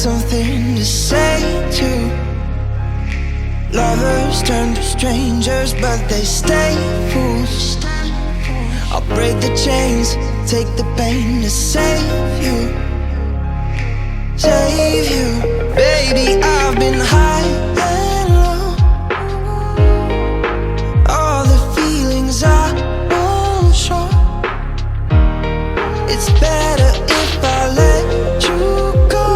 something to say to lovers turn to strangers, but they stay fools. I'll break the chains, take the pain to save you. Save you. Baby, I've been high and low. All the feelings I won't show. It's better if I let you go.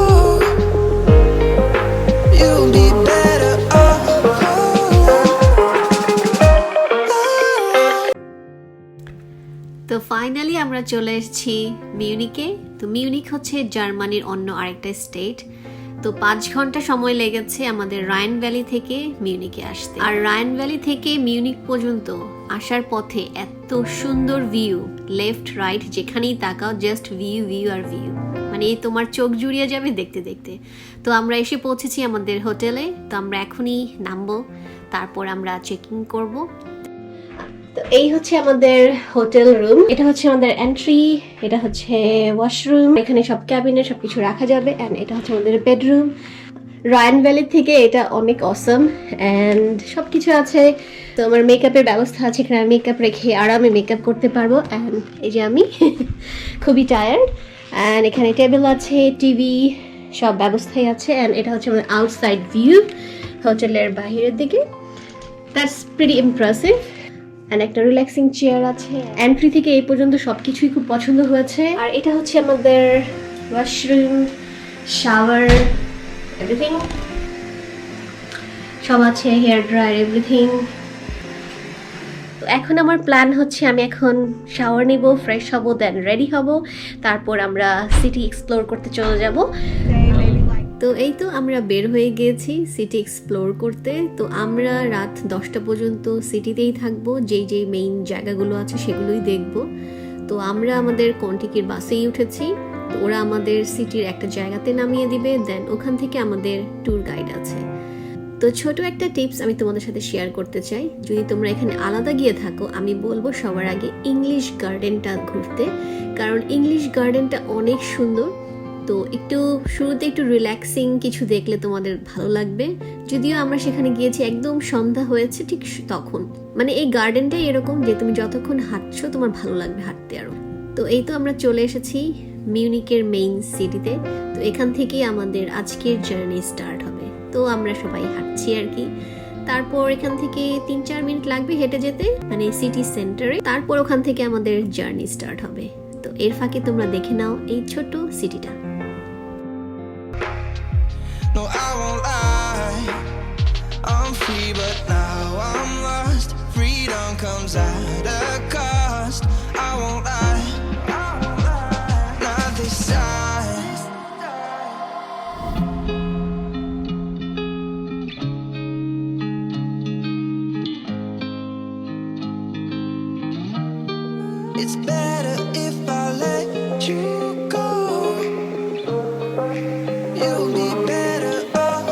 You'll be better off. তো finally আমরা চলে এসেছি মিউনিকে। তো Munich হচ্ছে জার্মানির অন্য আরেকটা state. তো 5 ঘন্টা সময় লেগেছে আমাদের রাইন ভ্যালি থেকে মিউনিকে আসতে। আর রাইন ভ্যালি থেকে মিউনিক পর্যন্ত আসার পথে এত সুন্দর ভিউ, লেফট রাইট যেখানেই তাকাও জাস্ট ভিউ ভিউ আর ভিউ, মানে তোমার চোখ জুড়িয়ে যাবে দেখতে দেখতে। তো আমরা এসে পৌঁছেছি আমাদের হোটেলে। তো আমরা এখনই নামবো, তারপর আমরা চেকিং করব। তো এই হচ্ছে আমাদের হোটেল রুম, এটা হচ্ছে আমাদের এন্ট্রি, এটা হচ্ছে ওয়াশরুম, এখানে সব ক্যাবিনেট সবকিছু রাখা যাবে, এন্ড এটা হচ্ছে আমাদের বেডরুম। রায়ান ভ্যালি থেকে এটা অনেক অসম এন্ড সবকিছু আছে। তো আমার মেকআপের ব্যবস্থা আছে, এখানে মেকআপ রেখে আরামে মেকআপ করতে পারবো। এন্ড এই যে আমি খুবই টায়ার্ড। এন্ড এখানে টেবিল আছে, টিভি, সব ব্যবস্থাই আছে। এন্ড এটা হচ্ছে আমাদের আউটসাইড ভিউ হোটেলের বাইরের দিকে। That's pretty impressive. এন্ড একটা রিল্যাক্সিং চেয়ার আছে। এন্ট্রি থেকে এই পর্যন্ত সবকিছুই খুব পছন্দ হয়েছে। আর এটা হচ্ছে আমাদের ওয়াশরুম, শাওয়ার, এভরিথিং সব আছে, হেয়ার ড্রায়ার, এভরিথিং। তো এখন আমার প্ল্যান হচ্ছে আমি এখন শাওয়ার নিব, ফ্রেশ হব, দেন রেডি হব, তারপর আমরা সিটি এক্সপ্লোর করতে চলে যাব। তো এই তো আমরা বের হয়ে গিয়েছি সিটি এক্সপ্লোর করতে। তো আমরা রাত 10টা পর্যন্ত সিটিতেই থাকবো, যেই যেই মেইন জায়গাগুলো আছে সেগুলোই দেখব। তো আমরা আমাদের কন্টিকির বাসেই উঠেছি। তো ওরা আমাদের সিটির একটা জায়গাতে নামিয়ে দিবে, দেন ওখান থেকে আমাদের ট্যুর গাইড আছে। তো ছোট একটা টিপস আমি তোমাদের সাথে শেয়ার করতে চাই। যদি তোমরা এখানে আলাদা গিয়ে থাকো, আমি বলবো সবার আগে ইংলিশ গার্ডেনটা ঘুরতে, কারণ ইংলিশ গার্ডেনটা অনেক সুন্দর। তো একটু শুরুতে একটু রিল্যাক্সিং কিছু দেখলে তোমাদের ভালো লাগবে। যদিও আমরা সেখানে গিয়েছি একদম সন্ধ্যা হয়েছে ঠিক তখন, মানে এই গার্ডেনটাই এরকম যে তুমি যতক্ষণ হাঁটছো তোমার ভালো লাগবে হাঁটতে আরো। তো এই তো আমরা চলে এসেছি মিউনিকের মেইন সিটিতে। তো এখান থেকেই আমাদের আজকের জার্নি স্টার্ট হবে। তো আমরা সবাই হাঁটছি আর কি। তারপর এখান থেকে 3-4 মিনিট লাগবে হেঁটে যেতে, মানে সিটি সেন্টারে। তারপর ওখান থেকে আমাদের জার্নি স্টার্ট হবে। তো এর ফাঁকে তোমরা দেখে নাও এই ছোট সিটিটা। No, I won't lie. I'm free, but now I'm lost. Freedom comes at a cost. I won't lie. Not this side. It's better if I let you go. You'll be better off.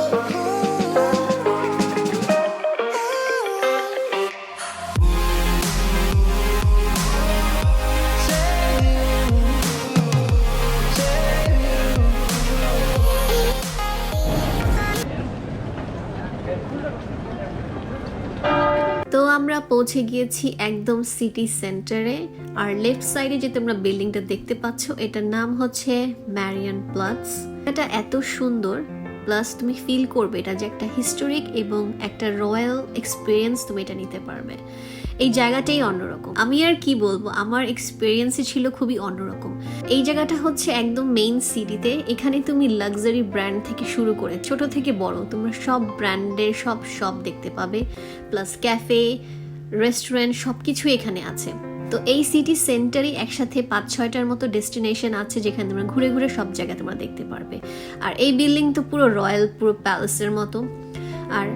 তো আমরা পৌঁছে গিয়েছি একদম city সেন্টারে। আর left সাইডে যে তোমরা বিল্ডিংটা দেখতে পাচ্ছ, এটার নাম হচ্ছে ম্যারিয়ান প্লাটস। এটা এত সুন্দর, প্লাস তুমি ফিল করবে এটা যে একটা হিস্টোরিক এবং একটা রয়্যাল এক্সপিরিয়েন্স তুমি এটা নিতে পারবে। এই জায়গাটাই অন্যরকম, আমি আর কি বলবো, আমার এক্সপিরিয়েন্সই ছিল খুবই অন্যরকম। এই জায়গাটা হচ্ছে একদম মেইন সিটিতে। এখানে তুমি লাক্সারি ব্র্যান্ড থেকে শুরু করে ছোট থেকে বড় তোমরা সব ব্র্যান্ডের সব শপ দেখতে পাবে, প্লাস ক্যাফে, রেস্টুরেন্ট সবকিছু এখানে আছে। তো এই সিটি সেন্টারে একসাথে 5-6টার মতো ডেস্টিনেশন আছে, যেখানে তোমরা ঘুরে ঘুরে সব জায়গা তোমরা দেখতে পারবে। আর এই বিল্ডিং তো পুরো রয়্যাল, পুরো প্যালেসের মতো। আর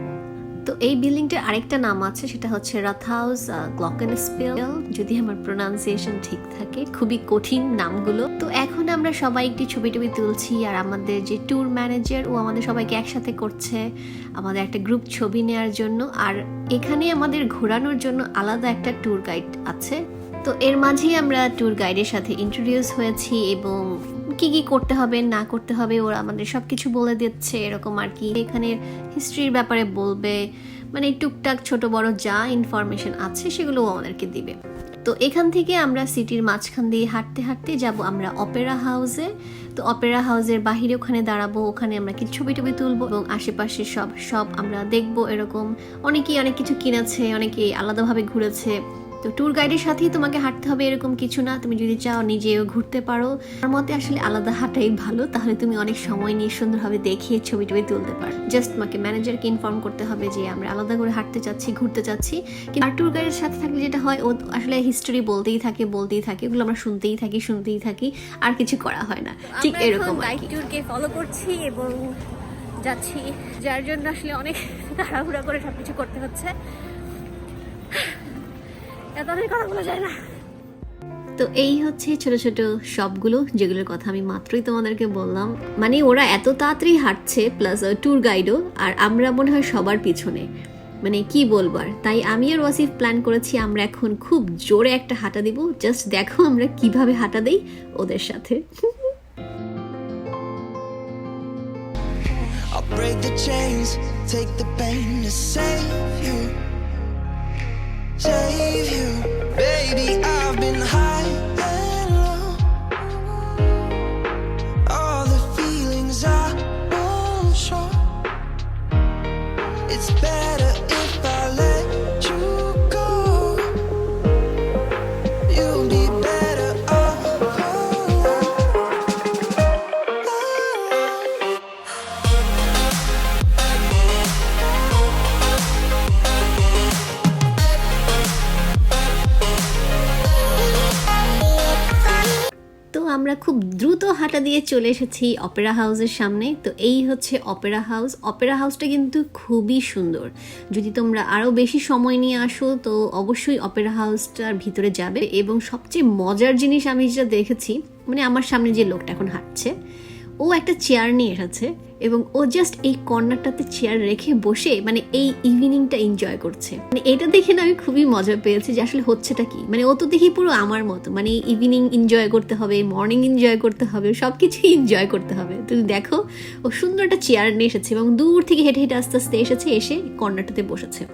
তো এই বিল্ডিংটার আরেকটা নাম আছে, সেটা হচ্ছে রাথহাউস গ্লকেনস্পিল, যদি আমার প্রোনাউন্সিয়েশন ঠিক থাকে। খুবই কঠিন নামগুলো। তো এখন আমরা সবাই একটি ছবি টবি তুলছি, আর আমাদের যে ট্যুর ম্যানেজার ও আমাদের সবাইকে একসাথে করছে আমাদের একটা গ্রুপ ছবি নেওয়ার জন্য। আর এখানে আমাদের ঘোরানোর জন্য আলাদা একটা ট্যুর গাইড আছে। তো এর মাঝেই আমরা ট্যুর গাইডের সাথে ইন্ট্রোডিউস হয়েছি এবং কি কি করতে হবে না করতে হবে ওরা আমাদের সব কিছু বলে দিচ্ছে এরকম আর কি। এখানের হিস্ট্রির ব্যাপারে বলবে, মানে টুকটাক ছোট বড় যা ইনফরমেশন আছে সেগুলোও আমাদেরকে দিবে। তো এখান থেকে আমরা সিটির মাঝখান দিয়ে হাঁটতে হাঁটতে যাব আমরা অপেরা হাউসে। তো অপেরা হাউসের বাহিরে ওখানে দাঁড়াবো, ওখানে আমরা কিছু ছবি টবি তুলবো এবং আশেপাশে সব আমরা দেখবো। এরকম অনেকেই অনেক কিছু কিনেছে, অনেকেই আলাদাভাবে ঘুরেছে। তো ট্যুর গাইডের সাথেই তোমাকে হাঁটতে হবে এরকম কিছু না, তুমি যদি চাও নিজেও ঘুরতে পারো। আমার মতে আসলে আলাদা হাঁটাই ভালো, তাহলে তুমি অনেক সময় নিয়ে সুন্দরভাবে দেখে ছবি টবি তুলতে পারো। জাস্ট তোমাকে ম্যানেজারকে ইনফর্ম করতে হবে যে আমরা আলাদা করে হাঁটতে চাচ্ছি, ঘুরতে চাচ্ছি। আর ট্যুর গাইডের সাথে থাকলে যেটা হয়, ও আসলে হিস্টোরি বলতেই থাকে ওগুলো আমরা শুনতেই থাকি, আর কিছু করা হয় না। ঠিক এরকম গাইড ট্যুরকে ফলো করছি এবং যাচ্ছি, যার জন্য আসলে অনেক তাড়াহুড়া করে সবকিছু করতে হচ্ছে। তো এই হচ্ছে ছোট ছোট শপগুলো যেগুলোর কথা আমি মাত্রই তোমাদেরকে বললাম। মানে ওরা এত তাড়াতাড়ি হাঁটছে, প্লাস ট্যুর গাইডও, আর আমরা মনে হয় সবার পিছনে, মানে কি বলবার। তাই আমি আর ওয়াসিফ প্ল্যান করেছি আমরা এখন খুব জোরে একটা হাঁটা দিব। জাস্ট দেখো আমরা কিভাবে হাঁটা দেই ওদের সাথে। I'll break the chains, take the pain to save you, baby. I've been high and low, all the feelings I won't show. It's better if I let you go. You'll be better off alone. আমরা খুব দ্রুত হাঁটা দিয়ে চলে এসেছি Opera হাউসের সামনে। তো এই হচ্ছে অপেরা হাউস। অপেরা হাউসটা কিন্তু খুবই সুন্দর। যদি তোমরা আরও বেশি সময় নিয়ে আসো তো অবশ্যই অপেরা হাউসটার ভিতরে যাবে। এবং সবচেয়ে মজার জিনিস আমি যেটা দেখেছি, মানে আমার সামনে যে লোকটা এখন হাঁটছে, ও একটা চেয়ার নিয়ে এসেছে এবং ও জাস্ট এই কর্নারটাতে চেয়ার রেখে বসে মানে এই ইভিনিংটা এনজয় করছে। মানে এটা দেখে না আমি খুবই মজা পেয়েছি যে আসলে হচ্ছেটা কি। মানে ও তো দেখি পুরো আমার মতো, মানে ইভিনিং এনজয় করতে হবে, মর্নিং এনজয় করতে হবে, সব কিছুই এনজয় করতে হবে। তুমি দেখো ও সুন্দর একটা চেয়ার নিয়ে এসেছে এবং দূর থেকে হেঁটে হেঁটে আস্তে আস্তে এসে কর্নারটাতে বসেছে।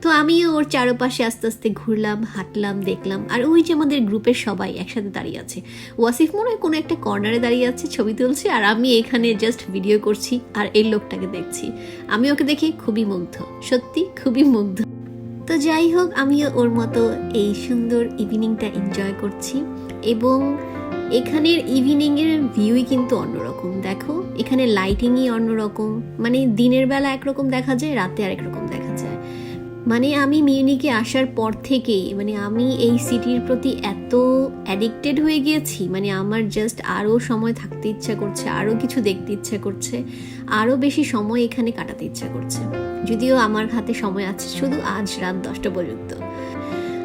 তো আমিও ওর চারপাশে আস্তে আস্তে ঘুরলাম, হাঁটলাম, দেখলাম। আর ওই যে আমাদের গ্রুপের সবাই একসাথে দাঁড়িয়ে আছে। ওয়াসিফ মনে হয় কোনো একটা কর্নারে দাঁড়িয়ে আছে, ছবি তুলছে, আর আমি এখানে জাস্ট ভিডিও করছি আর এই লোকটাকে দেখছি। আমি ওকে দেখে খুবই মুগ্ধ, সত্যি খুবই মুগ্ধ। তো যাই হোক, আমিও ওর মতো এই সুন্দর ইভিনিংটা এনজয় করছি। এবং এখানের ইভিনিংয়ের ভিউই কিন্তু অন্যরকম। দেখো এখানে লাইটিংই অন্যরকম, মানে দিনের বেলা একরকম দেখা যায়, রাতে আরেক রকম দেখা যায়। মানে আমি মিউনিকে আসার পর থেকেই মানে আমি এই সিটির প্রতি এত অ্যাডিক্টেড হয়ে গিয়েছি, মানে আমার জাস্ট আরও সময় থাকতে ইচ্ছা করছে, আরও কিছু দেখতে ইচ্ছা করছে, আরও বেশি সময় এখানে কাটাতে ইচ্ছা করছে। যদিও আমার হাতে সময় আছে শুধু আজ রাত 10টা পর্যন্ত।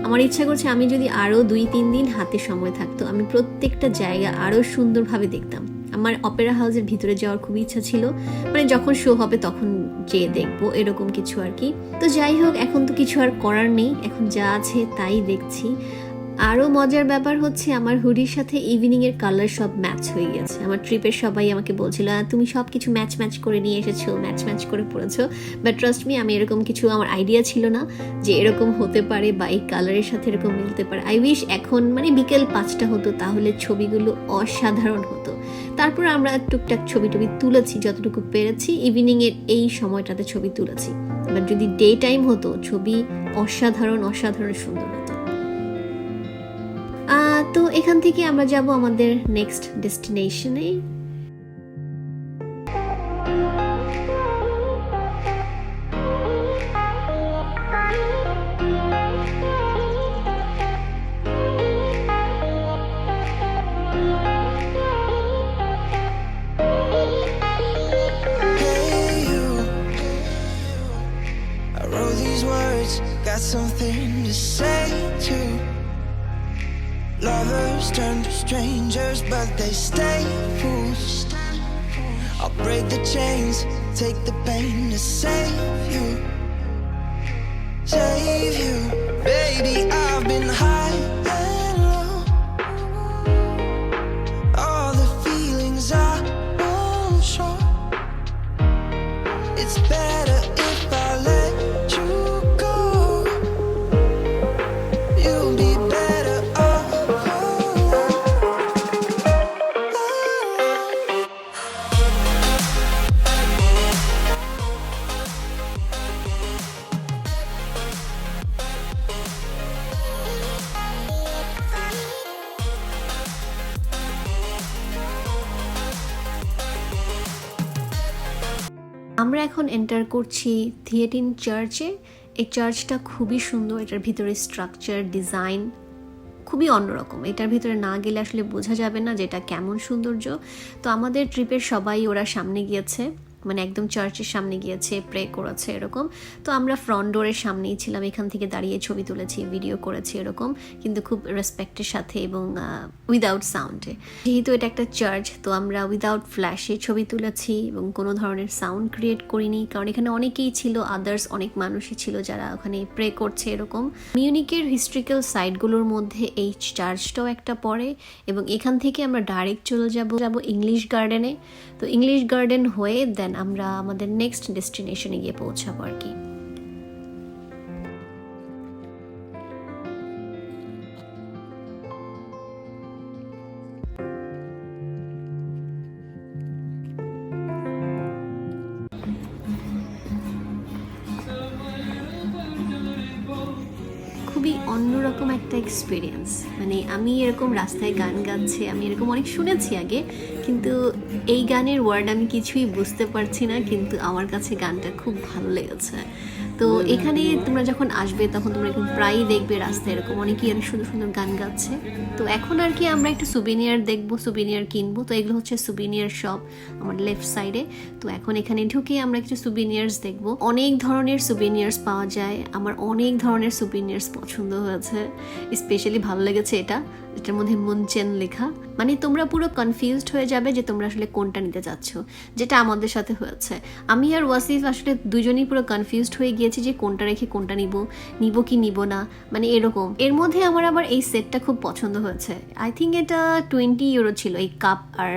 আমার ইচ্ছা করছে আমি যদি আরও 2-3 দিন হাতে সময় থাকতো, আমি প্রত্যেকটা জায়গা আরও সুন্দরভাবে দেখতাম। আমার অপেরা হাউসের ভিতরে যাওয়ার খুব ইচ্ছা ছিল, মানে যখন শো হবে তখন যেয়ে দেখবো, এরকম কিছু আর কি। তো যাই হোক, এখন তো কিছু আর করার নেই, এখন যা আছে তাই দেখছি। আরও মজার ব্যাপার হচ্ছে আমার হুডির সাথে ইভিনিংয়ের কালার সব ম্যাচ হয়ে গেছে। আমার ট্রিপের সবাই আমাকে বলছিল তুমি সব কিছু ম্যাচ করে নিয়ে এসেছো, ম্যাচ করে পড়েছো। বাট ট্রাস্ট মি, আমি এরকম কিছু, আমার আইডিয়া ছিল না যে এরকম হতে পারে বা এই কালারের সাথে এরকম মিলতে পারে। আই উইশ এখন মানে বিকেল 5টা হতো, তাহলে ছবিগুলো অসাধারণ হতো। তারপর আমরা টুকটাক ছবি তুলেছি যতটুকু পেরেছি, ইভিনিংয়ের এই সময়টাতে ছবি তুলেছি। বাট যদি ডে টাইম হতো, ছবি অসাধারণ সুন্দর হতো। তো এখান থেকে আমরা যাব আমাদের next ডেস্টিনেশনে। Got something to say to lovers turn to strangers, but they stay fools. I'll break the chains, take the pain to save you, baby. I've been high আমরা এখন এন্টার করছি থিয়েটিন চার্চে। এই চার্চটা খুবই সুন্দর, এটার ভিতরে স্ট্রাকচার ডিজাইন খুবই অন্যরকম। এটার ভিতরে না গেলে আসলে বোঝা যাবে না যে এটা কেমন সৌন্দর্য। তো আমাদের ট্রিপের সবাই ওরা সামনে গিয়েছে, মানে একদম চার্চের সামনে গিয়েছে, প্রে করেছে এরকম। তো আমরা ফ্রন্ট ডোরের সামনেই ছিলাম, এখান থেকে দাঁড়িয়ে ছবি তুলেছি, ভিডিও করেছি এরকম, কিন্তু খুব রেসপেক্টের সাথে এবং উইদাউট সাউন্ডে। যেহেতু এটা একটা চার্চ, তো আমরা উইদাউট ফ্ল্যাশে ছবি তুলেছি এবং কোনো ধরনের সাউন্ড ক্রিয়েট করিনি, কারণ এখানে অনেকেই ছিল, আদার্স অনেক মানুষই ছিল যারা ওখানে প্রে করছে এরকম। মিউনিকের হিস্ট্রিক্যাল সাইটগুলোর মধ্যে এই চার্চটাও একটা পড়ে এবং এখান থেকে আমরা ডাইরেক্ট চলে যাব ইংলিশ গার্ডেনে। তো ইংলিশ গার্ডেন হয়ে দেন আমরা আমাদের নেক্সট ডেস্টিনেশনে গিয়ে পৌঁছাবো আর কি। খুবই অন্যরকম একটা এক্সপিরিয়েন্স, মানে আমি এরকম রাস্তায় গান গাচ্ছে আমি এরকম অনেক শুনেছি আগে, কিন্তু এই গানের ওয়ার্ড আমি কিছুই বুঝতে পারছি না, কিন্তু আমার কাছে গানটা খুব ভালো লেগেছে। তো এখানে তোমরা যখন আসবে তখন তোমরা এরকম প্রায়ই দেখবে রাস্তায় এরকম অনেকেই অনেক সুন্দর সুন্দর গান গাচ্ছে। তো এখন আর কি আমরা একটু সুবিনিয়ার দেখবো, সুবিনিয়ার কিনবো। তো এগুলো হচ্ছে সুবিনিয়ার শপ আমার লেফট সাইডে। তো এখন এখানে ঢুকে আমরা কিছু সুবিনিয়ার্স দেখবো। অনেক ধরনের সুবিনিয়ার্স পাওয়া যায়, আমার অনেক ধরনের সুবিনিয়ার্স পছন্দ হয়েছে। স্পেশালি ভালো লেগেছে এটার মধ্যে মুনচেন লেখা, মানে তোমরা পুরো কনফিউজড হয়ে যাবে যে তোমরা আসলে কোনটা নিতে যাচ্ছ, যেটা আমাদের সাথে হয়েছে। আমি আর ওয়াসিফ আসলে দুজনেই পুরো কনফিউজড হয়ে গিয়েছি যে কোনটা রেখে কোনটা নিব কি নিব না, মানে এরকম। এর মধ্যে আমার আবার এই সেটটা খুব পছন্দ হয়েছে। আই থিঙ্ক এটা 20 ইউরো ছিল এই কাপ আর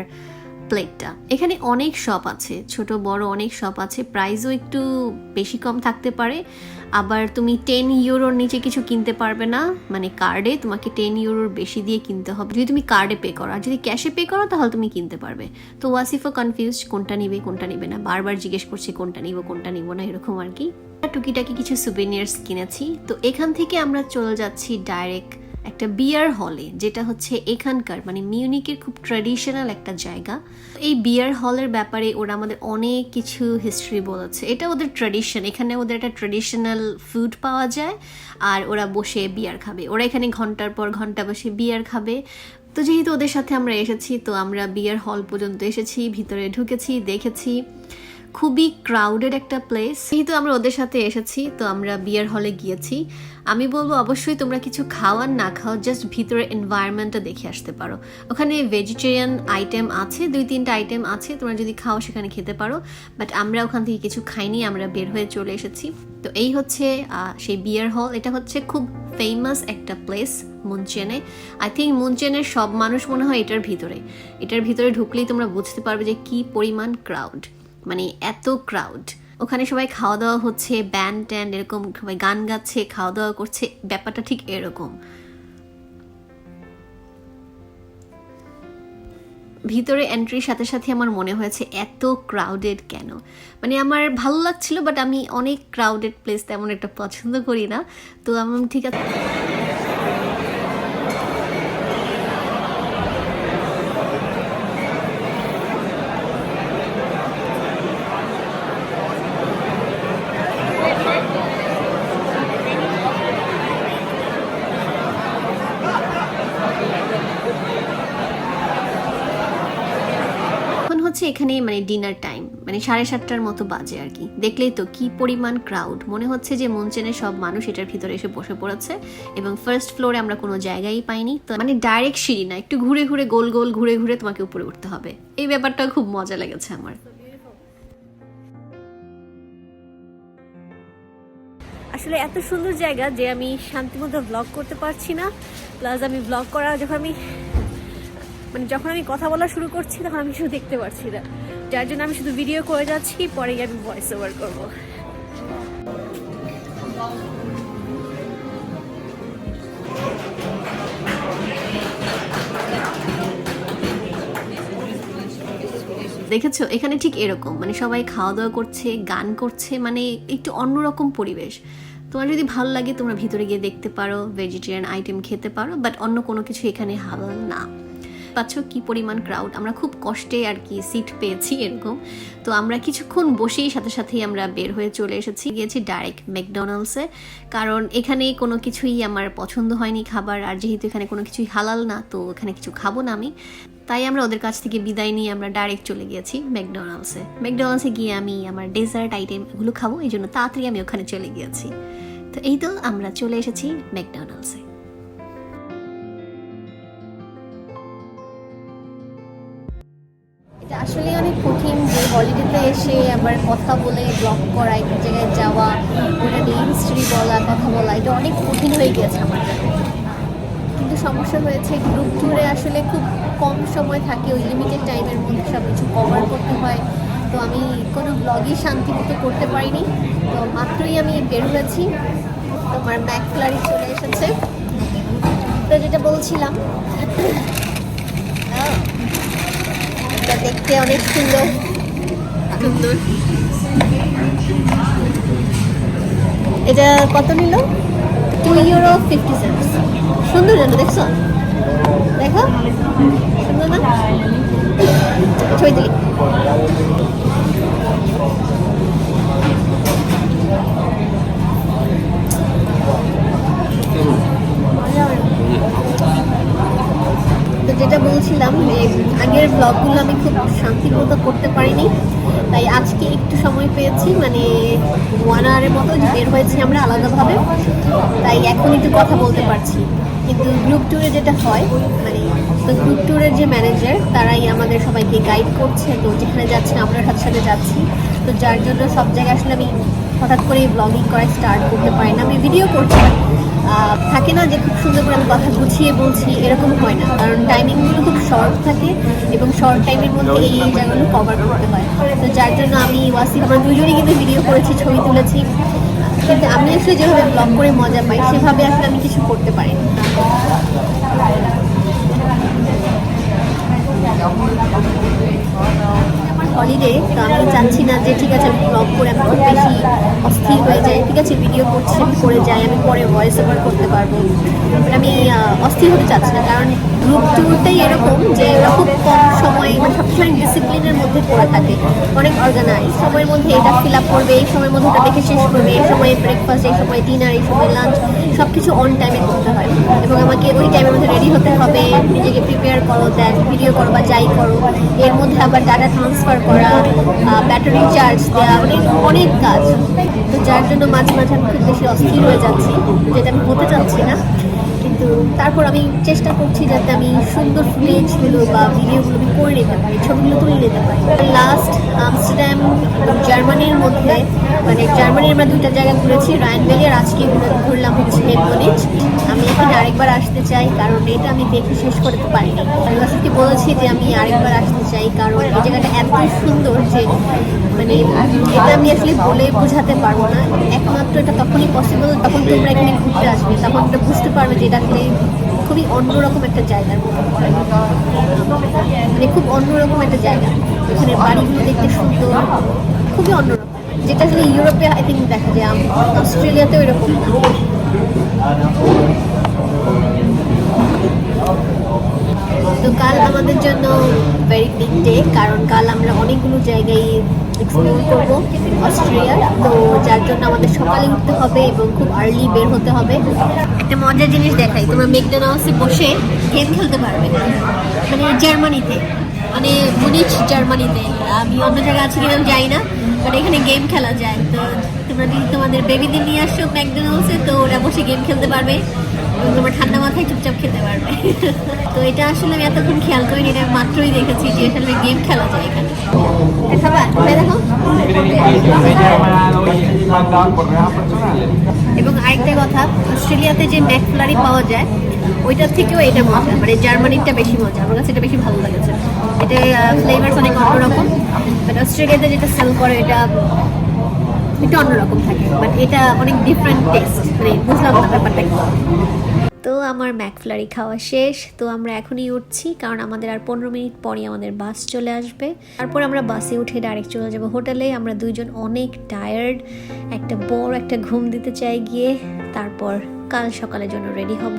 প্লেটটা। এখানে অনেক শপ আছে, ছোট বড় অনেক শপ আছে, প্রাইসও একটু বেশি কম থাকতে পারে। আবার তুমি 10 ইউরোর নিচে কিছু কিনতে পারবে না, মানে কার্ডে তোমাকে 10 ইউরোর বেশি দিয়ে কিনতে হবে যদি তুমি কার্ডে পে করো। আর যদি ক্যাশে পে করো তাহলে তুমি কিনতে পারবে। তো ওয়াসিফও কনফিউজ কোনটা নিবে না, বারবার জিজ্ঞেস করছে কোনটা নিব না এরকম আর কি। টুকিটাকি কিছু সুভেনিয়ার্স কিনেছি। তো এখান থেকে আমরা চলে যাচ্ছি ডাইরেক্ট একটা বিয়ার হলে, যেটা হচ্ছে এখানকার মানে মিউনিকের খুব ট্র্যাডিশনাল একটা জায়গা। এই বিয়ার হলের ব্যাপারে ওরা আমাদের অনেক কিছু হিস্ট্রি বলেছে। এটা ওদের ট্র্যাডিশন, এখানে ওদের একটা ট্র্যাডিশনাল ফুড পাওয়া যায় আর ওরা বসে বিয়ার খাবে। ওরা এখানে ঘন্টার পর ঘন্টা বসে বিয়ার খাবে। তো যেহেতু ওদের সাথে আমরা এসেছি, তো আমরা বিয়ার হল পর্যন্ত এসেছি, ভিতরে ঢুকেছি, দেখেছি খুবই ক্রাউডেড একটা প্লেস। যেহেতু আমরা ওদের সাথে এসেছি, তো আমরা বিয়ার হলে গিয়েছি। আমি বলবো অবশ্যই তোমরা কিছু খাওয়ার না খাও, জাস্ট ভিতরে এনভায়রনমেন্টটা দেখে আসতে পারো। ওখানে ভেজিটেরিয়ান আইটেম আছে, 2-3টা আইটেম আছে, তোমরা যদি খাও সেখানে খেতে পারো। বাট আমরা ওখান থেকে কিছু খাইনি, আমরা বের হয়ে চলে এসেছি। তো এই হচ্ছে সেই বিয়ার হল। এটা হচ্ছে খুব ফেমাস একটা প্লেস মুনচেনে। আই থিঙ্ক মুনচেনের সব মানুষ মনে হয় এটার ভিতরে ঢুকলেই তোমরা বুঝতে পারবে যে কি পরিমাণ ক্রাউড, মানে এত ক্রাউড। ওখানে সবাই খাওয়া দাওয়া হচ্ছে, ব্যান্ড ট্যান্ড এরকম সবাই গান গাচ্ছে, খাওয়া দাওয়া করছে, ব্যাপারটা ঠিক এরকম। ভিতরে এন্ট্রির সাথে সাথে আমার মনে হয়েছে এত ক্রাউডেড কেন, মানে আমার ভালো লাগছিল, বাট আমি অনেক ক্রাউডেড প্লেস তেমন একটা পছন্দ করি না। তো আমি ঠিক আছে, এখানে মানে ডিনার টাইম, মানে 7:30টার মতো বাজে আর কি। দেখলেই তো কি পরিমাণ ক্রাউড, মনে হচ্ছে যে মুনচেনের সব মানুষ এটার ভিতরে এসে বসে পড়েছে। এবং ফার্স্ট ফ্লোরে আমরা কোনো জায়গায় পাইনি, তো মানে ডাইরেক্ট সিঁড়ি না, একটু ঘুরে ঘুরে গোল গোল ঘুরে ঘুরে তোমাকে উপরে উঠতে হবে। এই ব্যাপারটা খুব মজা লেগেছে আমার। আসলে এত সুন্দর জায়গা যে আমি শান্তিমতো ব্লগ করতে পারছি না, প্লাস আমি ব্লগ করা যখন আমি কথা বলা শুরু করছি তখন আমি শুধু দেখতে পারছি না, যার জন্য আমি শুধু ভিডিও করে যাচ্ছি, পরে আমি ভয়েস ওভার করবো। দেখেছো এখানে ঠিক এরকম, মানে সবাই খাওয়া দাওয়া করছে, গান করছে, মানে একটু অন্যরকম পরিবেশ। তোমার যদি ভালো লাগে তোমরা ভিতরে গিয়ে দেখতে পারো, ভেজিটেরিয়ান আইটেম খেতে পারো, বাট অন্য কোনো কিছু এখানে হালাল না। পাচ্ছ কি পরিমাণ ক্রাউড। আমরা খুব কষ্টে আর কি সিট পেয়েছি এরকম। তো আমরা কিছুক্ষণ বসেই সাথে সাথেই আমরা বের হয়ে চলে এসেছি, গিয়েছি ডাইরেক্ট ম্যাকডোনাল্ডসে, কারণ এখানে কোনো কিছুই আমার পছন্দ হয়নি খাবার, আর যেহেতু এখানে কোনো কিছুই হালাল না, তো এখানে কিছু খাবো না আমি। তাই আমরা ওদের কাছ থেকে বিদায় নিয়ে আমরা ডাইরেক্ট চলে গিয়েছি ম্যাকডোনাল্ডসে গিয়ে আমি আমার ডেজার্ট আইটেম এগুলো খাবো, এই জন্য তাড়াতাড়ি আমি ওখানে চলে গিয়েছি। তো এই তো আমরা চলে এসেছি ম্যাকডোনাল্ডসে। এটা আসলে অনেক কঠিন যে হলিডেতে এসে আবার কথা বলে ব্লগ করা, এক জায়গায় যাওয়া, ওটা নিয়ে হিস্ট্রি বলা, কথা বলা, এটা অনেক কঠিন হয়ে গিয়েছে আমার জন্য। কিন্তু সমস্যা হয়েছে গ্রুপ ট্যুরে আসলে খুব কম সময় থাকে, ওই লিমিটেড টাইমের মধ্যে সব কিছু কভার করতে হয়। তো আমি কোনো ব্লগই শান্তিমতো করতে পারিনি। তো মাত্রই আমি বের হয়েছি, তোমার ম্যাকফ্লারি চলে এসেছে। তো যেটা বলছিলাম, এটা দেখতে অনেক সুন্দর। এটা কত নিল? €2.50। সুন্দর জানো, দেখছো? দেখো সুন্দর না? ছবি দিলি। তো যেটা বলছিলাম যে আগের ব্লগগুলো আমি খুব শান্তিমতো করতে পারিনি, তাই আজকে একটু সময় পেয়েছি, মানে 1 আওয়ারের মতো বের হয়েছি আমরা আলাদাভাবে, তাই এখন একটু কথা বলতে পারছি। কিন্তু গ্রুপ ট্যুরে যেটা হয়, মানে তো গ্রুপ ট্যুরের যে ম্যানেজার তারাই আমাদের সবাইকে গাইড করছে, তো যেখানে যাচ্ছি আমরা সাথে সাথে যাচ্ছি। তো যার জন্য সব জায়গায় আসলে আমি হঠাৎ করে ব্লগিং করা স্টার্ট করতে পারি না। আমি ভিডিও করছি, থাকে না যে খুব সুন্দর করে আমি কথা গুছিয়ে বলছি, এরকম হয় না, কারণ টাইমিংগুলো খুব শর্ট থাকে এবং শর্ট টাইমের মধ্যে এই জায়গাগুলো কভার করতে হয়। তো যার জন্য আমি ওয়াসিম আমরা দুজনেই কিন্তু ভিডিও করেছি, ছবি তুলেছি, কিন্তু আমি আসলে যেভাবে ব্লগ করে মজা পাই সেভাবে আসলে আমি কিছু করতে পারি না। আমার হলিডে, তো আমি চাচ্ছি না যে ঠিক আছে আমি ব্লগ করে আমি খুব বেশি অস্থির হয়ে যাই, ঠিক আছে ভিডিও করছি আমি করে যাই, আমি পরে ভয়েস ওভার করতে পারবো, বাট আমি অস্থির হতে চাচ্ছি না। কারণ গ্রুপ ট্যুরটাই এরকম যে ওরা খুব কম সময়, মানে সবসময় ডিসিপ্লিনের মধ্যে করে থাকে, অনেক অর্গানাইজ, সময়ের মধ্যে এটা ফিল আপ করবে, এই সময়ের মধ্যে এটা দেখে শেষ করবে, এই সময় ব্রেকফাস্ট, এই সময় ডিনার, এই সময় লাঞ্চ, সব কিছু অন টাইমে করতে হয় এবং আমাকে ওই টাইমের মধ্যে রেডি হতে হবে, নিজেকে প্রিপেয়ার করো, দেন ভিডিও করো বা যাই করো, এর মধ্যে আবার ডাটা ট্রান্সফার করা, ব্যাটারি চার্জ দেওয়া, অনেক কাজ। তো যার জন্য মাঝে মাঝে আমি খুব বেশি অস্থির হয়ে যাচ্ছি, যেটা আমি হতে চাচ্ছি না, কিন্তু তারপর আমি চেষ্টা করছি যাতে আমি সুন্দর ফুটেজগুলো বা ভিডিওগুলো আমি করে নিতে পারি, ছবিগুলো তুলে নিতে পারি। লাস্ট আমস্টারডাম জার্মানির মধ্যে, মানে জার্মানির আমরা 2টা জায়গা ঘুরেছি, রাইনভ্যালি, আর আজকে ঘুরলাম হচ্ছে হেমনিচ। আমি এখানে আরেকবার আসতে চাই, কারণ এটা আমি দেখে শেষ করতে পারিনি। আমি আসলে বলেছি যে আমি আরেকবার আসতে চাই, কারণ এই জায়গাটা এত সুন্দর যে মানে এটা আমি আসলে বলে বোঝাতে পারবো না। একমাত্র এটা তখনই পসিবল যখন তোমরা এখানে ঘুরতে আসবে, তখন এটা বুঝতে পারবে যে এটা আসলে খুবই অন্যরকম একটা জায়গার মতো, মানে খুব অন্যরকম একটা জায়গা। এখানে বাড়িগুলো দেখতে সুন্দর, খুবই অন্যরকম, যেটা আসলে ইউরোপে আই থিঙ্ক দেখা যায়, অস্ট্রেলিয়াতেও এরকম না। তো কাল আমাদের জন্য ভেরি বিগ ডে, কারণ কাল আমরা অনেকগুলো জায়গায় এক্সপ্লোর করব অস্ট্রেলিয়ার। তো যার জন্য আমাদের সকালে উঠতে হবে এবং খুব আর্লি বের হতে হবে। একটা মজার জিনিস দেখাই, তোমরা ম্যাকডোনাল্ডসে বসে গেম খেলতে পারবে, মানে জার্মানিতে, মানে মুনিচ জার্মানিতে। আমি অন্য জায়গায় আছি কিনা আমি যাই না, বাট এখানে গেম খেলা যায়। তো তোমরা যদি তোমাদের বেবিদের নিয়ে আসো ম্যাকডোনাল্ডসে, তো ওরা বসে গেম খেলতে পারবে এবং তোমার ঠান্ডা মাথায় চুপচাপ খেতে পারবে। তো এটা আসলে আমি এতক্ষণ খেয়াল করিনি, এটা মাত্রই দেখেছি যে আসলে গেম খেলা যায় এখানে। দেখো। এবং আরেকটা কথা, অস্ট্রেলিয়াতে যে ম্যাকফ্লারি পাওয়া যায় ওইটার থেকেও এটা মজা, মানে জার্মানিটা বেশি মজা, আমার কাছে এটা বেশি ভালো লেগেছে। এটা ফ্লেভারস অনেক অন্যরকম, বাট অস্ট্রেলিয়াতে যেটা সেল করে এটা একটু অন্যরকম থাকে, বাট এটা অনেক ডিফারেন্ট টেস্ট, মানে বুঝলাম না ব্যাপারটা কি। তো আমার ম্যাকফ্লারি খাওয়া শেষ, তো আমরা এখনই উঠছি, কারণ আমাদের আর 15 মিনিট পরই আমাদের বাস চলে আসবে। তারপর আমরা বাসে উঠে ডাইরেক্ট চলে যাব হোটেলে। আমরা দুইজন অনেক টায়ার্ড, একটা বড় একটা ঘুম দিতে চাই গিয়ে, তারপর কাল সকালের জন্য রেডি হব।